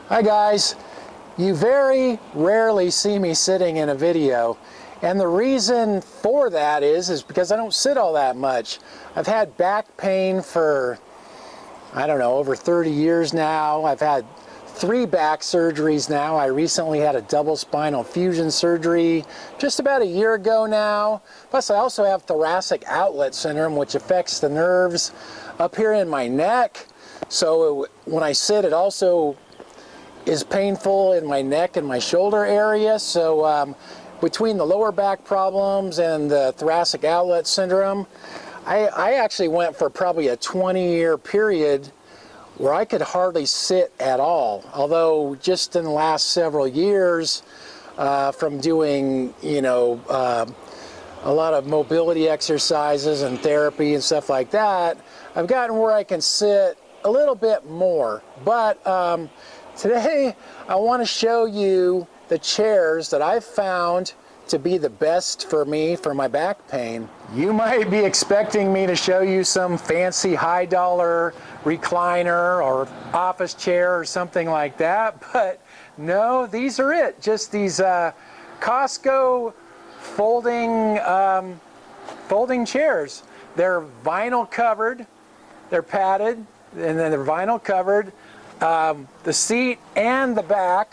Hi guys, you very rarely see me sitting in a video, and the reason for that is because I don't sit all that much. I've had back pain for, I don't know, over 30 years now. I've had 3 back surgeries now. I recently had a double spinal fusion surgery just about a year ago now. Plus I also have thoracic outlet syndrome, which affects the nerves up here in my neck. So when I sit, it also is painful in my neck and my shoulder area. So between the lower back problems and the thoracic outlet syndrome, I actually went for probably a 20-year period where I could hardly sit at all. Although just in the last several years, from doing, a lot of mobility exercises and therapy and stuff like that, I've gotten where I can sit a little bit more. But today I want to show you the chairs that I've found to be the best for me for my back pain. You might be expecting me to show you some fancy high-dollar recliner or office chair or something like that, but no, these are it. Just these Costco folding chairs. They're vinyl covered, they're padded, and then they're vinyl covered. The seat and the back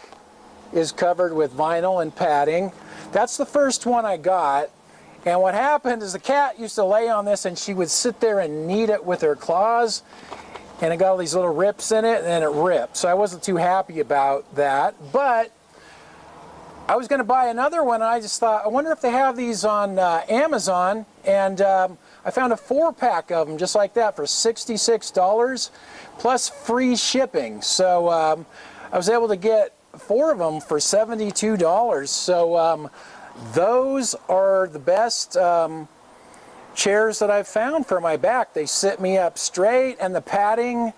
is covered with vinyl and padding. That's the first one I got. And what happened is the cat used to lay on this and she would sit there and knead it with her claws, and it got all these little rips in it, and then it ripped. So I wasn't too happy about that. But I was going to buy another one, and I just thought, I wonder if they have these on Amazon. And I found a 4-pack of them just like that for $66 plus free shipping. So I was able to get 4 of them for $72. So those are the best chairs that I've found for my back. They sit me up straight, and the padding,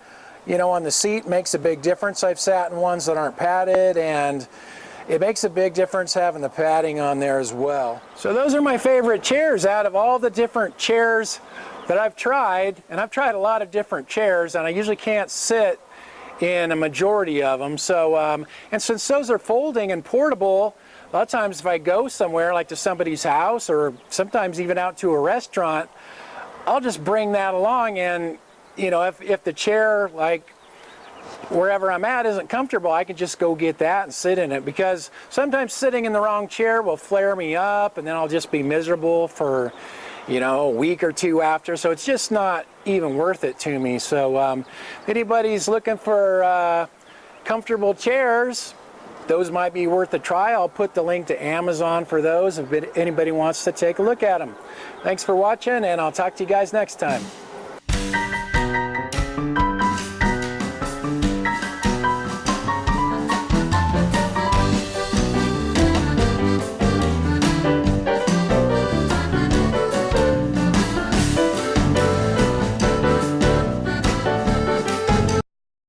on the seat makes a big difference. I've sat in ones that aren't padded, and it makes a big difference having the padding on there as well. So those are my favorite chairs out of all the different chairs that I've tried. And I've tried a lot of different chairs, and I usually can't sit in a majority of them. So, and since those are folding and portable, a lot of times if I go somewhere, like to somebody's house or sometimes even out to a restaurant, I'll just bring that along. And, if the chair, like wherever I'm at, isn't comfortable, I can just go get that and sit in it, because sometimes sitting in the wrong chair will flare me up, and then I'll just be miserable for, a week or 2 after. So it's just not even worth it to me. So if anybody's looking for comfortable chairs, those might be worth a try. I'll put the link to Amazon for those if anybody wants to take a look at them. Thanks for watching, and I'll talk to you guys next time.